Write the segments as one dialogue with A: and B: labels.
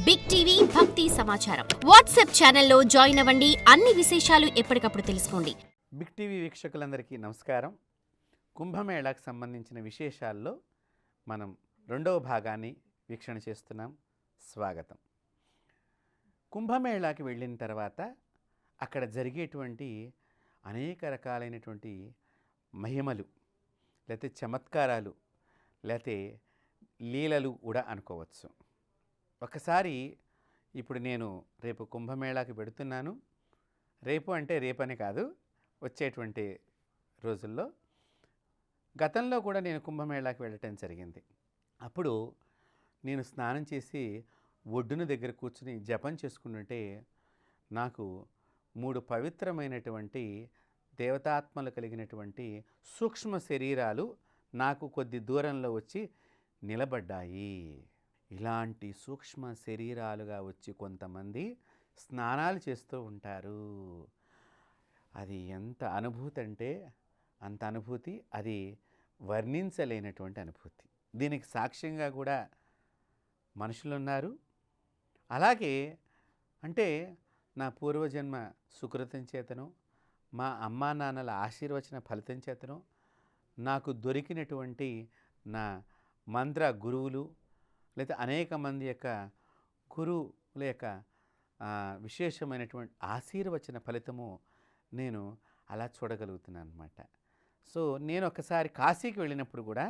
A: Big TV భక్తి సమాచారం WhatsApp ఛానల్లో జాయిన్ అవ్వండి. అన్ని విశేషాలు ఎప్పటికప్పుడు తెలుసుకోండి.
B: బిగ్ టీవీ వీక్షకులందరికీ నమస్కారం. కుంభమేళాకు సంబంధించిన విశేషాల్లో మనం రెండవ భాగాన్ని వీక్షణ చేస్తున్నాం. స్వాగతం. కుంభమేళాకి వెళ్ళిన తర్వాత అక్కడ జరిగేటువంటి అనేక రకాలైనటువంటి మహిమలు, లేకపోతే చమత్కారాలు, లేకపోతే లీలలు కూడా అనుకోవచ్చు. ఒకసారి ఇప్పుడు నేను రేపు కుంభమేళాకి పెడుతున్నాను. రేపు అంటే రేపని కాదు, వచ్చేటువంటి రోజుల్లో. గతంలో కూడా నేను కుంభమేళాకి వెళ్ళటం జరిగింది. అప్పుడు నేను స్నానం చేసి ఒడ్డున దగ్గర కూర్చుని జపం చేసుకుంటుంటే నాకు 3 పవిత్రమైనటువంటి దేవతాత్మలు కలిగినటువంటి సూక్ష్మ శరీరాలు నాకు కొద్ది దూరంలో వచ్చి నిలబడ్డాయి. ఇలాంటి సూక్ష్మ శరీరాలుగా వచ్చి కొంతమంది స్నానాలు చేస్తూ ఉంటారు. అది ఎంత అనుభూతి అంటే అంత అనుభూతి, అది వర్ణించలేనటువంటి అనుభూతి. దీనికి సాక్ష్యంగా కూడా మనుషులు ఉన్నారు. అలాగే అంటే నా పూర్వజన్మ సుకృతం చేతను, మా అమ్మా నాన్నల ఆశీర్వచన ఫలితం చేతను, నాకు దొరికినటువంటి నా మంత్ర గురువులు, లేదా అనేక మంది యొక్క గురువుల యొక్క విశేషమైనటువంటి ఆశీర్వచన ఫలితము నేను అలా చూడగలుగుతున్నాను అన్నమాట. సో నేను ఒకసారి కాశీకి వెళ్ళినప్పుడు కూడా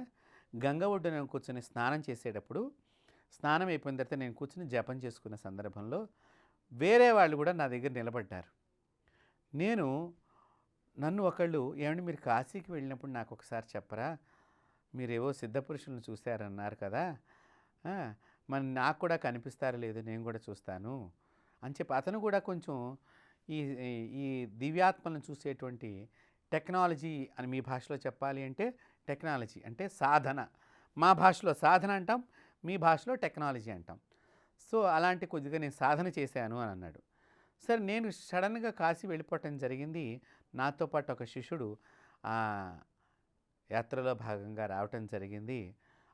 B: గంగ ఒడ్డున కూర్చొని స్నానం చేసేటప్పుడు, స్నానం అయిపోయిన తర్వాత నేను కూర్చొని జపం చేసుకున్న సందర్భంలో వేరే వాళ్ళు కూడా నా దగ్గర నిలబడ్డారు. నన్ను ఒకళ్ళు, ఏమంటే మీరు కాశీకి వెళ్ళినప్పుడు నాకు ఒకసారి చెప్పరా, మీరేవో సిద్ధపురుషులను చూశారన్నారు కదా, మరి నాకు కూడా కనిపిస్తారో లేదో నేను కూడా చూస్తాను అని చెప్పి అతను కూడా కొంచెం ఈ ఈ దివ్యాత్మలను చూసేటువంటి టెక్నాలజీ అని మీ భాషలో చెప్పాలి అంటే టెక్నాలజీ అంటే సాధన, మా భాషలో సాధన అంటాం, మీ భాషలో టెక్నాలజీ అంటాం. సో అలాంటి కొద్దిగా నేను సాధన చేశాను అని అన్నాడు. సరే, నేను సడన్గా కాశీ వెళ్ళిపోవటం జరిగింది. నాతో పాటు ఒక శిష్యుడు ఆ యాత్రలో భాగంగా రావటం జరిగింది.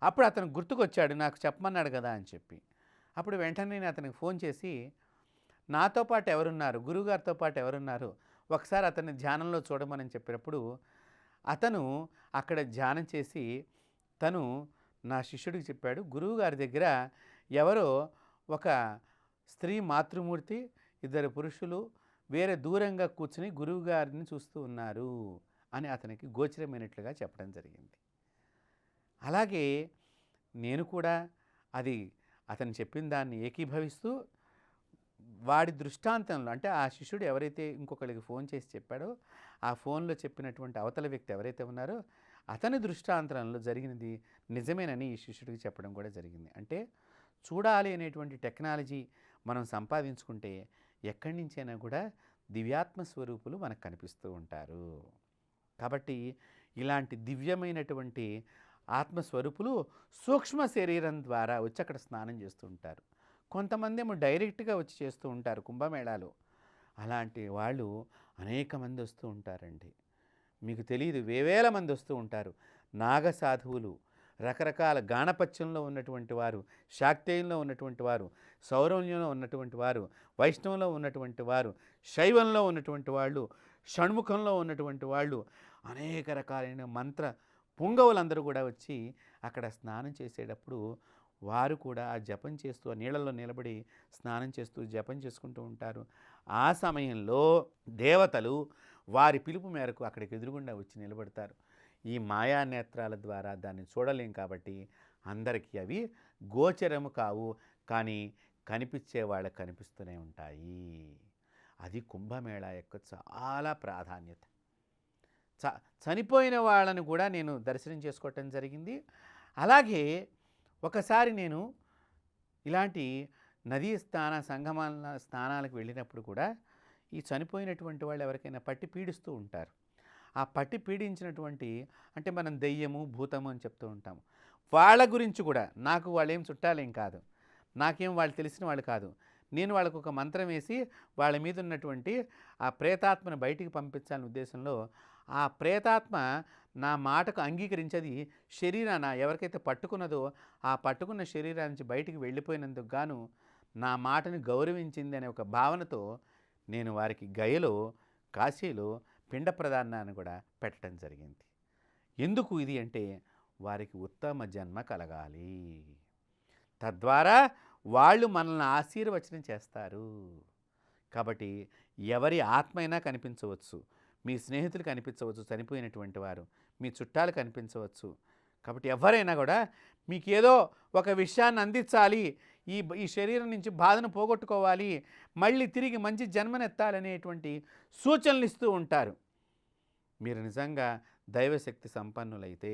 B: అప్పుడు అతను గుర్తుకొచ్చాడు, నాకు చెప్పమన్నాడు కదా అని చెప్పి. అప్పుడు వెంటనే నేను అతనికి ఫోన్ చేసి, నాతో పాటు ఎవరున్నారు, గురువుగారితో పాటు ఎవరున్నారు, ఒకసారి అతన్ని ధ్యానంలో చూడమని చెప్పినప్పుడు అతను అక్కడ ధ్యానం చేసి తను నా శిష్యుడికి చెప్పాడు, గురువుగారి దగ్గర ఎవరో ఒక స్త్రీ మాతృమూర్తి, 2 పురుషులు వేరే దూరంగా కూర్చుని గురువుగారిని చూస్తూ ఉన్నారు అని అతనికి గోచరమైనట్లుగా చెప్పడం జరిగింది. అలాగే నేను కూడా అది అతను చెప్పిన దాన్ని ఏకీభవిస్తూ వాడి దృష్టాంతంలో, అంటే ఆ శిష్యుడు ఎవరైతే ఇంకొకరికి ఫోన్ చేసి చెప్పాడో ఆ ఫోన్లో చెప్పినటువంటి అవతల వ్యక్తి ఎవరైతే ఉన్నారో అతని దృష్టాంతంలో జరిగినది నిజమేనని ఈ శిష్యుడికి చెప్పడం కూడా జరిగింది. అంటే చూడాలి అనేటువంటి టెక్నాలజీ మనం సంపాదించుకుంటే ఎక్కడి నుంచైనా కూడా దివ్యాత్మ స్వరూపులు మనకు కనిపిస్తూ ఉంటారు. కాబట్టి ఇలాంటి దివ్యమైనటువంటి ఆత్మస్వరూపులు సూక్ష్మ శరీరం ద్వారా వచ్చి అక్కడ స్నానం చేస్తూ ఉంటారు. కొంతమంది ఏమో డైరెక్ట్గా వచ్చి చేస్తూ ఉంటారు కుంభమేళాలో. అలాంటి వాళ్ళు అనేక మంది వస్తూ ఉంటారండి. మీకు తెలియదు, వేవేల మంది వస్తూ ఉంటారు. నాగ సాధువులు, రకరకాల గాణపత్యంలో ఉన్నటువంటి వారు, శాక్తేయంలో ఉన్నటువంటి వారు, సౌరవ్యంలో ఉన్నటువంటి వారు, వైష్ణవంలో ఉన్నటువంటి వారు, శైవంలో ఉన్నటువంటి వాళ్ళు, షణ్ముఖంలో ఉన్నటువంటి వాళ్ళు, అనేక రకాలైన మంత్ర పుంగవులందరూ కూడా వచ్చి అక్కడ స్నానం చేసేటప్పుడు వారు కూడా ఆ జపం చేస్తూ ఆ నీళ్ళల్లో నిలబడి స్నానం చేస్తూ జపం చేసుకుంటూ ఉంటారు. ఆ సమయంలో దేవతలు వారి పిలుపు మేరకు అక్కడికి ఎదురుగుండా వచ్చి నిలబడతారు. ఈ మాయా నేత్రాల ద్వారా దాన్ని చూడలేం కాబట్టి అందరికీ అవి గోచరము కావు, కానీ కనిపించే వాళ్ళకి కనిపిస్తూనే ఉంటాయి. అది కుంభమేళా యొక్క చాలా ప్రాధాన్యత. చనిపోయిన వాళ్ళని కూడా నేను దర్శనం చేసుకోవటం జరిగింది. అలాగే ఒకసారి నేను ఇలాంటి నదీ సంగమాల స్నానాలకు వెళ్ళినప్పుడు కూడా ఈ చనిపోయినటువంటి వాళ్ళు ఎవరికైనా పట్టి పీడిస్తూ ఉంటారు. ఆ పట్టి పీడించినటువంటి, అంటే మనం దెయ్యము భూతము అని చెప్తూ ఉంటాము, వాళ్ళ గురించి కూడా నాకు వాళ్ళేం చుట్టాలేం కాదు, నాకేం వాళ్ళు తెలిసిన వాళ్ళు కాదు. నేను వాళ్ళకు ఒక మంత్రం వేసి వాళ్ళ మీద ఉన్నటువంటి ఆ ప్రేతాత్మను బయటికి పంపించాలనే ఉద్దేశంలో ఆ ప్రేతాత్మ నా మాటకు అంగీకరించేది శరీరాన ఎవరికైతే పట్టుకున్నదో ఆ పట్టుకున్న శరీరాన్ని నుంచి బయటికి వెళ్ళిపోయినందుకు గాను నా మాటని గౌరవించింది అనే ఒక భావనతో నేను వారికి గయలో కాశీలో పిండ ప్రదానాన్ని కూడా పెట్టడం జరిగింది. ఎందుకు ఇది అంటే వారికి ఉత్తమ జన్మ కలగాలి, తద్వారా వాళ్ళు మనల్ని ఆశీర్వచనం చేస్తారు. కాబట్టి ఎవరి ఆత్మ అయినా కనిపించవచ్చు, మీ స్నేహితులు కనిపించవచ్చు, చనిపోయినటువంటి వారు మీ చుట్టాలు కనిపించవచ్చు. కాబట్టి ఎవరైనా కూడా మీకు ఏదో ఒక విషయాన్ని అందించాలి, ఈ శరీరం నుంచి బాధను పోగొట్టుకోవాలి, మళ్ళీ తిరిగి మంచి జన్మనెత్తాలనేటువంటి సూచనలు ఇస్తూ ఉంటారు. మీరు నిజంగా దైవశక్తి సంపన్నులైతే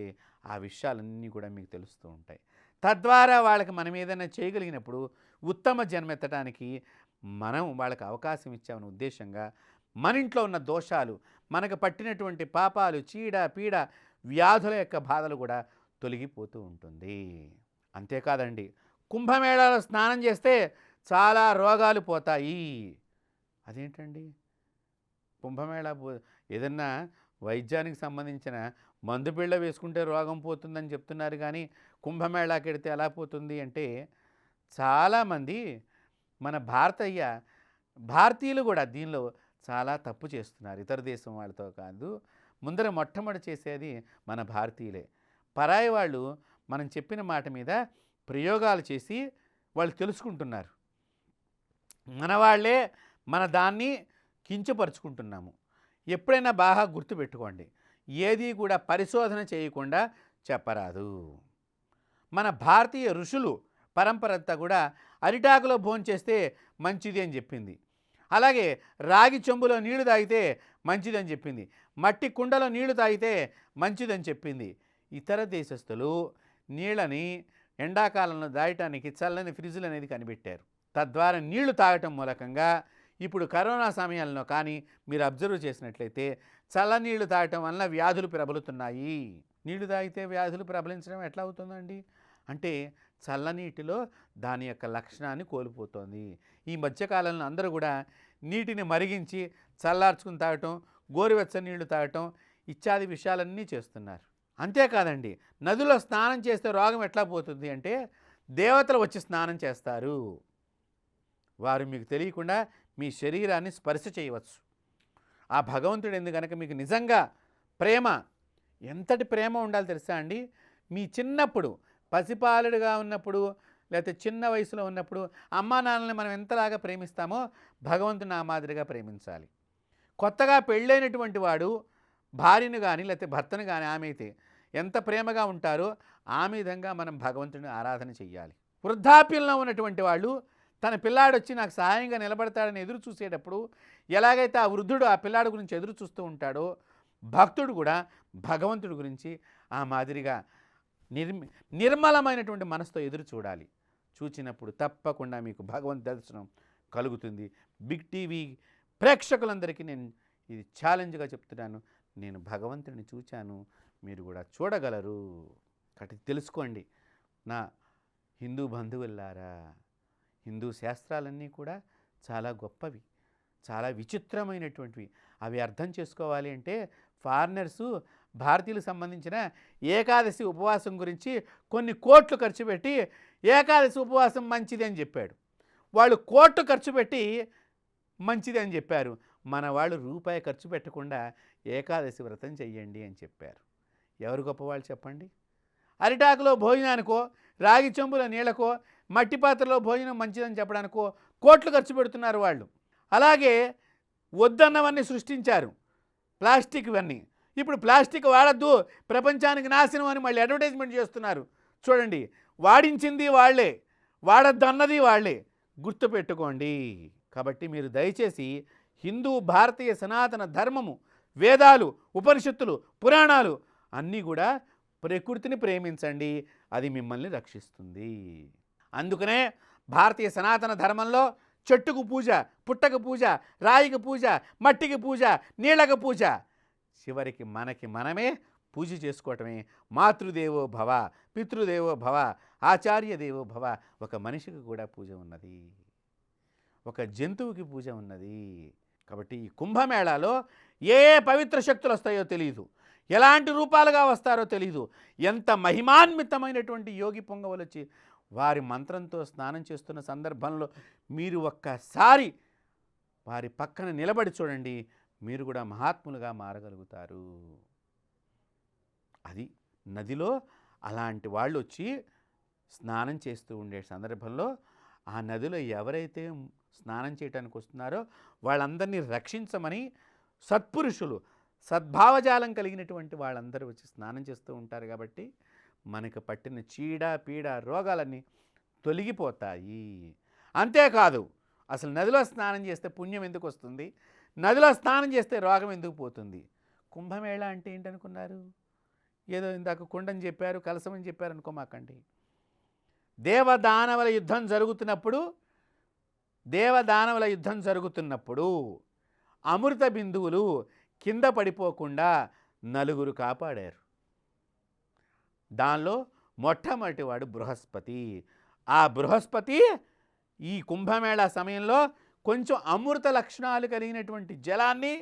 B: ఆ విషయాలన్నీ కూడా మీకు తెలుస్తూ ఉంటాయి. తద్వారా వాళ్ళకి మనం ఏదైనా చేయగలిగినప్పుడు ఉత్తమ జన్మెత్తడానికి మనం వాళ్ళకి అవకాశం ఇచ్చామనే ఉద్దేశంగా మన ఇంట్లో ఉన్న దోషాలు, మనకు పట్టినటువంటి పాపాలు, చీడ పీడ వ్యాధుల యొక్క బాధలు కూడా తొలగిపోతూ ఉంటుంది. అంతేకాదండి, కుంభమేళాలో స్నానం చేస్తే చాలా రోగాలు పోతాయి. అదేంటండి, కుంభమేళా ఏదన్నా వైద్యానికి సంబంధించిన మందు బిళ్ళ వేసుకుంటే రోగం పోతుందని చెప్తున్నారు, కానీ కుంభమేళాకి వెడితే ఎలా పోతుంది అంటే, చాలామంది మన భారతీయులు కూడా దీనిలో చాలా తప్పు చేస్తున్నారు. ఇతర దేశం వాళ్ళతో కాదు, ముందర మొట్టమొదటి చేసేది మన భారతీయులే. పరాయి వాళ్ళు మనం చెప్పిన మాట మీద ప్రయోగాలు చేసి వాళ్ళు తెలుసుకుంటున్నారు. మన వాళ్ళే మన దాన్ని కించపరుచుకుంటున్నాము. ఎప్పుడైనా బాగా గుర్తుపెట్టుకోండి, ఏది కూడా పరిశోధన చేయకుండా చెప్పరాదు. మన భారతీయ ఋషులు పరంపర అంతా కూడా అరిటాకులో భోంచేస్తే మంచిది అని చెప్పింది. అలాగే రాగి చెంబులో నీళ్లు తాగితే మంచిదని చెప్పింది. మట్టి కుండలో నీళ్లు తాగితే మంచిదని చెప్పింది. ఇతర దేశస్తులు నీళ్ళని ఎండాకాలంలో దాయటానికి చల్లని ఫ్రిడ్జ్లు అనేది కనిపెట్టారు. తద్వారా నీళ్లు తాగటం మూలకంగా ఇప్పుడు కరోనా సమయంలో కానీ మీరు అబ్జర్వ్ చేసినట్లయితే చల్లనీళ్లు తాగటం వల్ల వ్యాధులు ప్రబలుతున్నాయి. నీళ్లు తాగితే వ్యాధులు ప్రబలించడం ఎట్లా అవుతుందండి అంటే, చల్లనీటిలో దాని యొక్క లక్షణాన్ని కోల్పోతుంది. ఈ మధ్యకాలంలో అందరూ కూడా నీటిని మరిగించి చల్లార్చుకుని తాగటం, గోరువెచ్చని నీళ్లు తాగటం ఇత్యాది విషయాలన్నీ చేస్తున్నారు. అంతేకాదండి, నదిలో స్నానం చేస్తే రోగం ఎట్లా పోతుంది అంటే, దేవతలు వచ్చి స్నానం చేస్తారు. వారు మీకు తెలియకుండా మీ శరీరాన్ని స్పర్శ చేయవచ్చు. ఆ భగవంతుడు ఎందు కనుక మీకు నిజంగా ప్రేమ, ఎంతటి ప్రేమ ఉండాలి తెలుసా అండి, మీ చిన్నప్పుడు పసిపాలుడుగా ఉన్నప్పుడు లేకపోతే చిన్న వయసులో ఉన్నప్పుడు అమ్మా నాన్నల్ని మనం ఎంతలాగా ప్రేమిస్తామో భగవంతుని ఆ మాదిరిగా ప్రేమించాలి. కొత్తగా పెళ్ళైనటువంటి వాడు భార్యను కానీ లేకపోతే భర్తను కానీ ఆమె అయితే ఎంత ప్రేమగా ఉంటారో ఆ విధంగా మనం భగవంతుని ఆరాధన చెయ్యాలి. వృద్ధాప్యంలో ఉన్నటువంటి వాళ్ళు తన పిల్లాడు వచ్చి నాకు సహాయంగా నిలబడతాడని ఎదురు చూసేటప్పుడు ఎలాగైతే ఆ వృద్ధుడు ఆ పిల్లాడు గురించి ఎదురు చూస్తూ ఉంటాడో, భక్తుడు కూడా భగవంతుడి గురించి ఆ మాదిరిగా నిర్మలమైనటువంటి మనసుతో ఎదురు చూడాలి. చూచినప్పుడు తప్పకుండా మీకు భగవంతు దర్శనం కలుగుతుంది. బిగ్ టీవీ ప్రేక్షకులందరికీ నేను ఇది ఛాలెంజ్గా చెప్తున్నాను, నేను భగవంతుడిని చూచాను, మీరు కూడా చూడగలరు. కాబట్టి తెలుసుకోండి నా హిందూ బంధువులారా, హిందూ శాస్త్రాలన్నీ కూడా చాలా గొప్పవి, చాలా విచిత్రమైనటువంటివి. అవి అర్థం చేసుకోవాలి అంటే ఫారినర్సు భారతీయులకు సంబంధించిన ఏకాదశి ఉపవాసం గురించి కొన్ని కోట్లు ఖర్చు పెట్టి ఏకాదశి ఉపవాసం మంచిది అని చెప్పాడు. వాళ్ళు కోట్లు ఖర్చు పెట్టి మంచిది అని చెప్పారు. మన వాళ్ళు రూపాయి ఖర్చు పెట్టకుండా ఏకాదశి వ్రతం చెయ్యండి అని చెప్పారు. ఎవరు గొప్పవాళ్ళు చెప్పండి? అరిటాకులో భోజనానికో, రాగి చెంబుల నీళ్ళకో, మట్టి పాత్రలో భోజనం మంచిదని చెప్పడానికో కోట్లు ఖర్చు పెడుతున్నారు వాళ్ళు. అలాగే వద్దన్నవన్నీ సృష్టించారు, ప్లాస్టిక్ ఇవన్నీ. ఇప్పుడు ప్లాస్టిక్ వాడద్దు, ప్రపంచానికి నాశనం అని మళ్ళీ అడ్వర్టైజ్మెంట్ చేస్తున్నారు. చూడండి, వాడించింది వాళ్ళే, వాడద్దు అన్నది వాళ్ళే, గుర్తుపెట్టుకోండి. కాబట్టి మీరు దయచేసి హిందూ భారతీయ సనాతన ధర్మము, వేదాలు, ఉపనిషత్తులు, పురాణాలు అన్నీ కూడా ప్రకృతిని ప్రేమించండి, అది మిమ్మల్ని రక్షిస్తుంది. అందుకనే భారతీయ సనాతన ధర్మంలో చెట్టుకు పూజ, పుట్టకు పూజ, రాయికి పూజ, మట్టికి పూజ, నీళ్ళకు పూజ, చివరికి మనకి మనమే పూజ చేసుకోవటమే. మాతృదేవో భవ, పితృదేవో భవ, ఆచార్య దేవో భవ. ఒక మనిషికి కూడా పూజ ఉన్నది, ఒక జంతువుకి పూజ ఉన్నది. కాబట్టి ఈ కుంభమేళాలో ఏ పవిత్ర శక్తులు వస్తాయో తెలియదు, ఎలాంటి రూపాలుగా వస్తారో తెలియదు. ఎంత మహిమాన్వితమైనటువంటి యోగి పొంగవులు వచ్చి వారి మంత్రంతో స్నానం చేస్తున్న సందర్భంలో మీరు ఒక్కసారి వారి పక్కన నిలబడి చూడండి, మీరు కూడా మహాత్ములుగా మారగలుగుతారు. అది నదిలో అలాంటి వాళ్ళు వచ్చి స్నానం చేస్తూ ఉండే సందర్భంలో ఆ నదిలో ఎవరైతే స్నానం చేయడానికి వస్తున్నారో వాళ్ళందరినీ రక్షించమని సత్పురుషులు, సద్భావజాలం కలిగినటువంటి వాళ్ళందరూ వచ్చి స్నానం చేస్తూ ఉంటారు. కాబట్టి మనకు పట్టిన చీడ పీడ రోగాలన్నీ తొలగిపోతాయి. అంతేకాదు, అసలు నదిలో స్నానం చేస్తే పుణ్యం ఎందుకు వస్తుంది, నదిలో స్నానం చేస్తే రోగం ఎందుకు పోతుంది? కుంభమేళ అంటే ఏంటనుకున్నారు? ఏదో ఇందాక కుండని చెప్పారు, కలసమని చెప్పారు అనుకోమాకండి. దేవదానవుల యుద్ధం జరుగుతున్నప్పుడు అమృత బిందువులు కింద పడిపోకుండా నలుగురు కాపాడారు. దానిలో మొట్టమొదటివాడు బృహస్పతి. ఆ బృహస్పతి ఈ కుంభమేళా సమయంలో కొంచెం అమృత లక్షణాలు కలిగినటువంటి జలాన్ని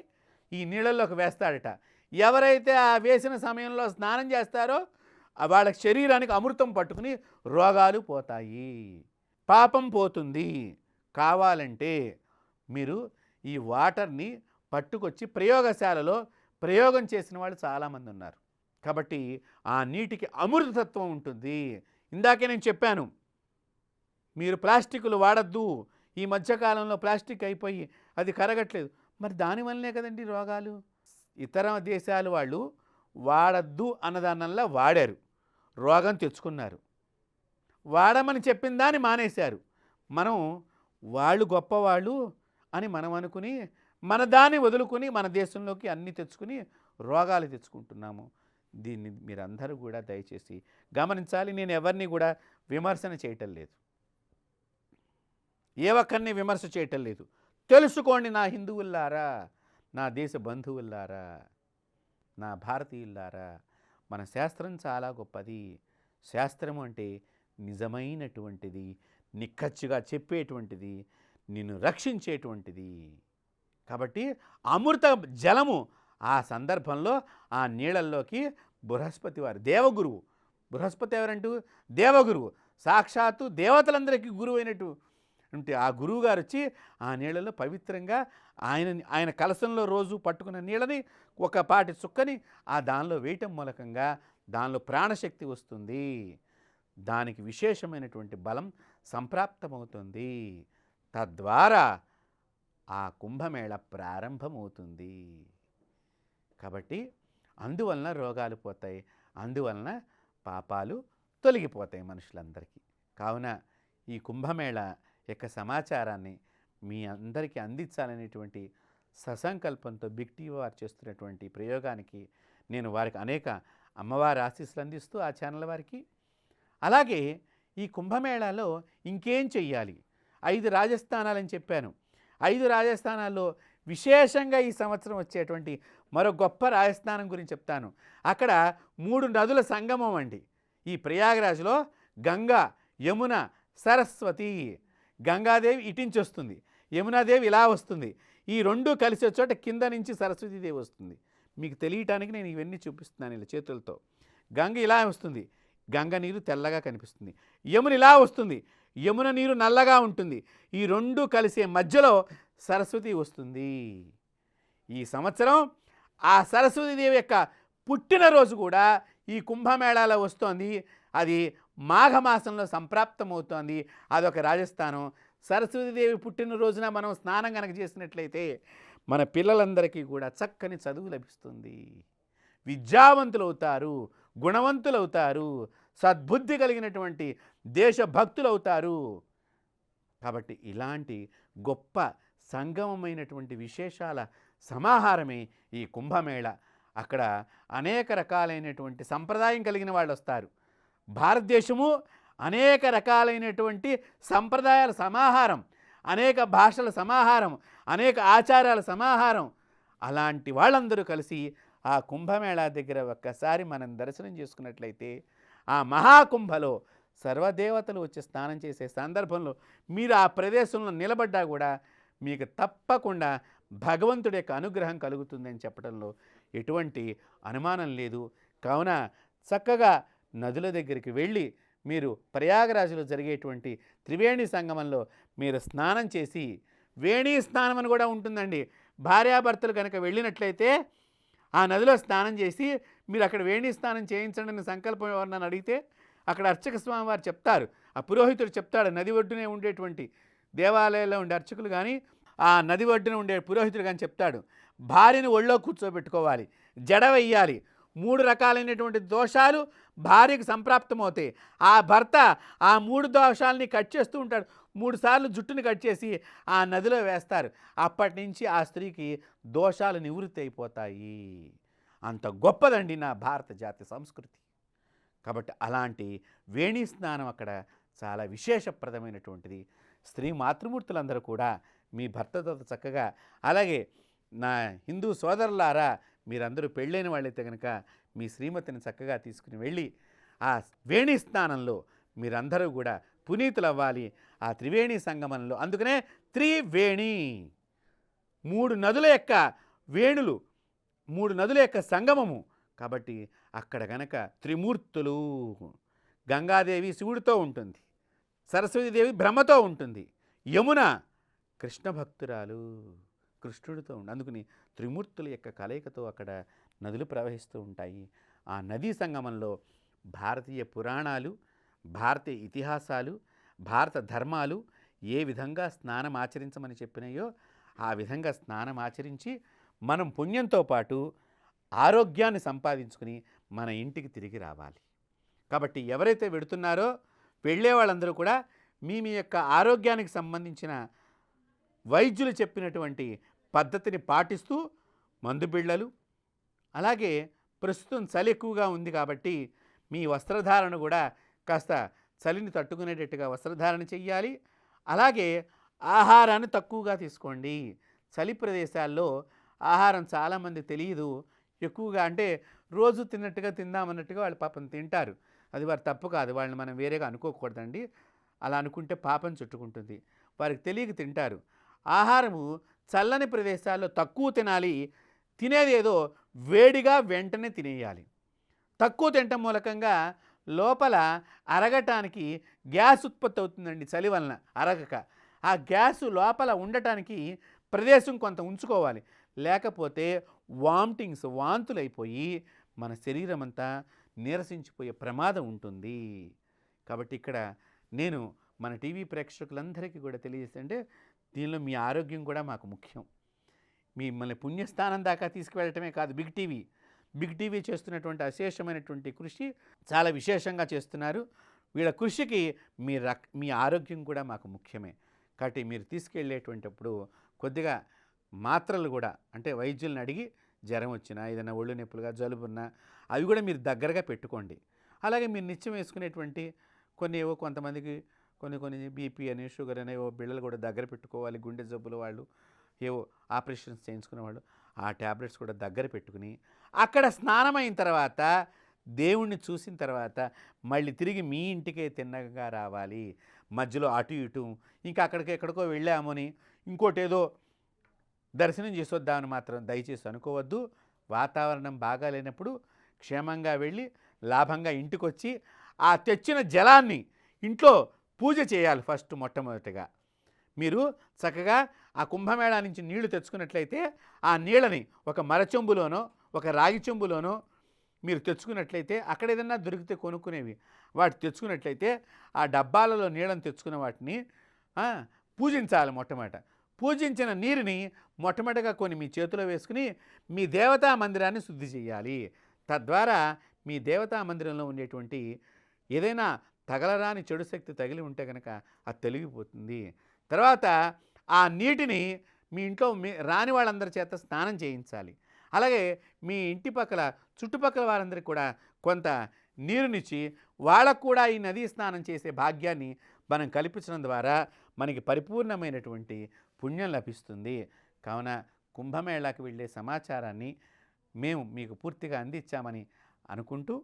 B: ఈ నీళ్ళల్లోకి వేస్తాడట. ఎవరైతే ఆ వేసిన సమయంలో స్నానం చేస్తారో వాళ్ళ శరీరానికి అమృతం పట్టుకుని రోగాలు పోతాయి, పాపం పోతుంది. కావాలంటే మీరు ఈ వాటర్ని పట్టుకొచ్చి ప్రయోగశాలలో ప్రయోగం చేసిన వాళ్ళు చాలామంది ఉన్నారు. కాబట్టి ఆ నీటికి అమృతత్వం ఉంటుంది. ఇందాకే నేను చెప్పాను, మీరు ప్లాస్టిక్లు వాడద్దు. ఈ మధ్యకాలంలో ప్లాస్టిక్ అయిపోయి అది కరగట్లేదు. మరి దానివల్లనే కదండి రోగాలు. ఇతర దేశాల వాళ్ళు వాడద్దు అన్నదానల్లా వాడారు, రోగం తెచ్చుకున్నారు. వాడమని చెప్పిన దాన్ని మానేశారు. మనం వాళ్ళు గొప్పవాళ్ళు అని మనం అనుకుని మన దాన్ని వదులుకుని మన దేశంలోకి అన్నీ తెచ్చుకుని రోగాలు తెచ్చుకుంటున్నాము. దీన్ని మీరందరూ కూడా దయచేసి గమనించాలి. నేను ఎవరిని కూడా విమర్శన చేయటం లేదు, ఏ ఒక్కరిని విమర్శ చేయటం లేదు. తెలుసుకోండి నా హిందువుల్లారా, నా దేశ బంధువుల్లారా, నా భారతీయుల్లారా, మన శాస్త్రం చాలా గొప్పది. శాస్త్రం అంటే నిజమైనటువంటిది, నిక్కచ్చిగా చెప్పేటువంటిది, నిన్ను రక్షించేటువంటిది. కాబట్టి అమృత జలము ఆ సందర్భంలో ఆ నీళ్ళల్లోకి బృహస్పతి వారు, దేవగురువు. బృహస్పతి ఎవరంటూ? దేవగురువు, సాక్షాత్తు దేవతలందరికీ గురువు అయినటువంటి ఆ గురువు గారు వచ్చి ఆ నీళ్ళలో పవిత్రంగా ఆయన కలశంలో రోజు పట్టుకున్న నీళ్ళని ఒక పాటి చుక్కని ఆ దానిలో వేయటం మూలకంగా దానిలో ప్రాణశక్తి వస్తుంది. దానికి విశేషమైనటువంటి బలం సంప్రాప్తమవుతుంది. తద్వారా ఆ కుంభమేళ ప్రారంభమవుతుంది. కాబట్టి అందువలన రోగాలు పోతాయి, అందువలన పాపాలు తొలగిపోతాయి మనుషులందరికీ. కావున ఈ కుంభమేళ యొక్క సమాచారాన్ని మీ అందరికీ అందించాలనేటువంటి ససంకల్పంతో బిగ్ టీవీ వారు చేస్తున్నటువంటి ప్రయోగానికి నేను వారికి అనేక అమ్మవారి ఆశీస్సులు అందిస్తూ ఆ ఛానల్ వారికి, అలాగే ఈ కుంభమేళాలో ఇంకేం చెయ్యాలి, 5 రాజస్థానాలని చెప్పాను. 5 రాజస్థానాల్లో విశేషంగా ఈ సంవత్సరం వచ్చేటువంటి మరో గొప్ప రాజస్థానం గురించి చెప్తాను. అక్కడ 3 నదుల సంగమం అండి. ఈ ప్రయాగరాజ్లో గంగా, యమున, సరస్వతి. గంగాదేవి ఇటించి వస్తుంది, యమునాదేవి ఇలా వస్తుంది. ఈ 2 కలిసి వచ్చే చోట కింద నుంచి సరస్వతీదేవి వస్తుంది. మీకు తెలియటానికి నేను ఇవన్నీ చూపిస్తున్నాను ఇలా చేతులతో. గంగ ఇలా వస్తుంది, గంగ నీరు తెల్లగా కనిపిస్తుంది. యమున ఇలా వస్తుంది, యమున నీరు నల్లగా ఉంటుంది. ఈ 2 కలిసే మధ్యలో సరస్వతి వస్తుంది. ఈ సంవత్సరం ఆ సరస్వతీదేవి యొక్క పుట్టినరోజు కూడా ఈ కుంభమేళాలో వస్తోంది. అది మాఘమాసంలో సంప్రాప్తమవుతోంది. అదొక రాజస్థానం. సరస్వతీదేవి పుట్టినరోజున మనం స్నానం కనుక చేసినట్లయితే మన పిల్లలందరికీ కూడా చక్కని చదువు లభిస్తుంది, విద్యావంతులు అవుతారు, గుణవంతులు అవుతారు, సద్బుద్ధి కలిగినటువంటి దేశభక్తులు అవుతారు. కాబట్టి ఇలాంటి గొప్ప సంగమమైనటువంటి విశేషాల సమాహారమే ఈ కుంభమేళ. అక్కడ అనేక రకాలైనటువంటి సంప్రదాయం కలిగిన వాళ్ళు వస్తారు. భారతదేశము అనేక రకాలైనటువంటి సంప్రదాయాల సమాహారం, అనేక భాషల సమాహారం, అనేక ఆచారాల సమాహారం. అలాంటి వాళ్ళందరూ కలిసి ఆ కుంభమేళా దగ్గర ఒక్కసారి మనం దర్శనం చేసుకున్నట్లయితే ఆ మహాకుంభలో సర్వదేవతలు వచ్చి స్నానం చేసే సందర్భంలో మీరు ఆ ప్రదేశంలో నిలబడ్డా కూడా మీకు తప్పకుండా భగవంతుడి యొక్క అనుగ్రహం కలుగుతుందని చెప్పడంలో ఎటువంటి అనుమానం లేదు. కావున చక్కగా నదుల దగ్గరికి వెళ్ళి మీరు ప్రయాగరాజులో జరిగేటువంటి త్రివేణి సంగమంలో మీరు స్నానం చేసి, వేణీ స్నానం అని కూడా ఉంటుందండి. భార్యాభర్తలు కనుక వెళ్ళినట్లయితే ఆ నదిలో స్నానం చేసి మీరు అక్కడ వేణీ స్నానం చేయించండి అని సంకల్పం ఎవరినని అడిగితే అక్కడ అర్చక స్వామి వారు చెప్తారు, ఆ పురోహితుడు చెప్తాడు. నది ఒడ్డునే ఉండేటువంటి దేవాలయాల్లో ఉండే అర్చకులు కానీ, ఆ నది ఒడ్డున ఉండే పురోహితుడు కానీ చెప్తాడు, భార్యను ఒళ్ళో కూర్చోబెట్టుకోవాలి, జడ వెయ్యాలి. 3 రకాలైనటువంటి దోషాలు భార్యకు సంప్రాప్తమవుతాయి. ఆ భర్త ఆ 3 దోషాలని కట్ చేస్తూ ఉంటాడు. 3 సార్లు జుట్టుని కట్ చేసి ఆ నదిలో వేస్తారు. అప్పటి నుంచి ఆ స్త్రీకి దోషాలు నివృత్తి అయిపోతాయి. అంత గొప్పదండి నా భారత జాతి సంస్కృతి. కాబట్టి అలాంటి వేణీ స్నానం అక్కడ చాలా విశేషప్రదమైనటువంటిది. స్త్రీ మాతృమూర్తులందరూ కూడా మీ భర్తతో చక్కగా, అలాగే నా హిందూ సోదరులారా, మీరందరూ పెళ్ళైన వాళ్ళైతే కనుక మీ శ్రీమతిని చక్కగా తీసుకుని వెళ్ళి ఆ వేణీ స్నానంలో మీరందరూ కూడా పునీతులవ్వాలి. ఆ త్రివేణి సంగమంలో, అందుకనే త్రివేణి, 3 నదుల యొక్క వేణులు, 3 నదుల యొక్క సంగమము. కాబట్టి అక్కడ గనక త్రిమూర్తులు, గంగాదేవి శివుడితో ఉంటుంది, సరస్వతీదేవి బ్రహ్మతో ఉంటుంది, యమున కృష్ణ భక్తురాలు కృష్ణుడితో ఉంటుంది. అందుకని త్రిమూర్తుల యొక్క కలయికతో అక్కడ నదులు ప్రవహిస్తూ ఉంటాయి. ఆ నదీ సంగమంలో భారతీయ పురాణాలు, భారతీయ ఇతిహాసాలు, భారత ధర్మాలు ఏ విధంగా స్నానం ఆచరించమని చెప్పినాయో ఆ విధంగా స్నానం ఆచరించి మనం పుణ్యంతో పాటు ఆరోగ్యాన్ని సంపాదించుకుని మన ఇంటికి తిరిగి రావాలి. కాబట్టి ఎవరైతే వెడుతున్నారో వెళ్ళే వాళ్ళందరూ కూడా మీ యొక్క ఆరోగ్యానికి సంబంధించిన వైద్యులు చెప్పినటువంటి పద్ధతిని పాటిస్తూ మందు బిళ్ళలు, అలాగే ప్రస్తుతం చలి ఎక్కువగా ఉంది కాబట్టి మీ వస్త్రధారణ కూడా కాస్త చలిని తట్టుకునేటట్టుగా వస్త్రధారణ చెయ్యాలి. అలాగే ఆహారాన్ని తక్కువగా తీసుకోండి. చలి ప్రదేశాల్లో ఆహారం చాలామంది తెలియదు, ఎక్కువగా అంటే రోజు తిన్నట్టుగా తిందామన్నట్టుగా వాళ్ళు పాపం తింటారు. అది వారి తప్పు కాదు, వాళ్ళని మనం వేరేగా అనుకోకూడదండి. అలా అనుకుంటే పాపం చుట్టుకుంటుంది. వారికి తెలియక తింటారు. ఆహారము చల్లని ప్రదేశాల్లో తక్కువ తినాలి. తినేది ఏదో వేడిగా వెంటనే తినేయాలి. తక్కువ తినటం మూలకంగా లోపల అరగటానికి గ్యాస్ ఉత్పత్తి అవుతుందండి. చలి వలన అరగక ఆ గ్యాసు లోపల ఉండటానికి ప్రదేశం కొంత ఉంచుకోవాలి. లేకపోతే వామిటింగ్స్, వాంతులు అయిపోయి మన శరీరం అంతా నీరసించిపోయే ప్రమాదం ఉంటుంది. కాబట్టి ఇక్కడ నేను మన టీవీ ప్రేక్షకులందరికీ కూడా తెలియజేస్తుంటే, దీనిలో మీ ఆరోగ్యం కూడా మాకు ముఖ్యం. మిమ్మల్ని పుణ్యస్థానం దాకా తీసుకువెళ్ళటమే కాదు, బిగ్ టీవీ చేస్తున్నటువంటి అశేషమైనటువంటి కృషి చాలా విశేషంగా చేస్తున్నారు. వీళ్ళ కృషికి మీ ఆరోగ్యం కూడా మాకు ముఖ్యమే. కాబట్టి మీరు తీసుకెళ్ళేటువంటిప్పుడు కొద్దిగా మాత్రలు కూడా, అంటే వైద్యులను అడిగి జ్వరం వచ్చినా, ఏదైనా ఒళ్ళు నొప్పులుగా, జలుబున్నా అవి కూడా మీరు దగ్గరగా పెట్టుకోండి. అలాగే మీరు నిత్యం వేసుకునేటువంటి కొంతమందికి కొన్ని బీపీ అని, షుగర్ అని ఏవో బిళ్ళలు కూడా దగ్గర పెట్టుకోవాలి. గుండె జబ్బుల వాళ్ళు, ఏవో ఆపరేషన్స్ చేయించుకునే వాళ్ళు ఆ ట్యాబ్లెట్స్ కూడా దగ్గర పెట్టుకుని అక్కడ స్నానం అయిన తర్వాత, దేవుణ్ణి చూసిన తర్వాత మళ్ళీ తిరిగి మీ ఇంటికే తిన్నగా రావాలి. మధ్యలో అటు ఇటు ఇంకా ఎక్కడికో వెళ్ళామని ఇంకోటి ఏదో దర్శనం చేసొద్దామని మాత్రం దయచేసి అనుకోవద్దు. వాతావరణం బాగా లేనప్పుడు క్షేమంగా వెళ్ళి లాభంగా ఇంటికి వచ్చి ఆ తెచ్చిన జలాన్ని ఇంట్లో పూజ చేయాలి. ఫస్ట్ మొట్టమొదటిగా మీరు చక్కగా ఆ కుంభమేళా నుంచి నీళ్లు తెచ్చుకున్నట్లయితే ఆ నీళ్ళని ఒక మరచెంబులోనో ఒక రాగి చెంబులోనో మీరు తెచ్చుకున్నట్లయితే, అక్కడ ఏదన్నా దొరికితే కొనుక్కునేవి వాటి తెచ్చుకున్నట్లయితే ఆ డబ్బాలలో నీళ్ళని తెచ్చుకున్న వాటిని పూజించాలి. మొట్టమొదట పూజించిన నీరుని మొట్టమొదటిగా కొన్ని మీ చేతిలో వేసుకుని మీ దేవతా మందిరాన్ని శుద్ధి చేయాలి. తద్వారా మీ దేవతా మందిరంలో ఉండేటువంటి ఏదైనా తగలరాని చెడు శక్తి తగిలి ఉంటే కనుక అది తొలగిపోతుంది. తర్వాత ఆ నీటిని మీ ఇంట్లో రాని వాళ్ళందరి చేత స్నానం చేయించాలి. అలాగే మీ ఇంటి పక్కల చుట్టుపక్కల వారందరికీ కూడా కొంత నీరునిచ్చి వాళ్ళకు కూడా ఈ నదీ స్నానం చేసే భాగ్యాన్ని మనం కల్పించడం ద్వారా మనకి పరిపూర్ణమైనటువంటి పుణ్యం లభిస్తుంది. కావున కుంభమేళాకి వెళ్ళే సమాచారాన్ని మేము మీకు పూర్తిగా అందించామని అనుకుంటూ,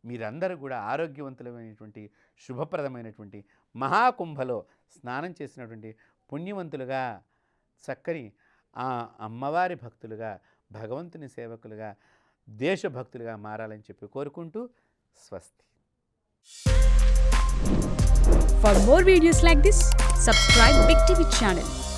B: మీరందరూ కూడా ఆరోగ్యవంతులమైనటువంటి శుభప్రదమైనటువంటి మహాకుంభలో స్నానం చేసినటువంటి పుణ్యవంతులుగా, చక్కని ఆ అమ్మవారి భక్తులుగా, భగవంతుని సేవకులుగా, దేశభక్తులుగా మారాలని చెప్పి కోరుకుంటూ స్వస్తి.
C: For more videos like this, subscribe Big TV channel.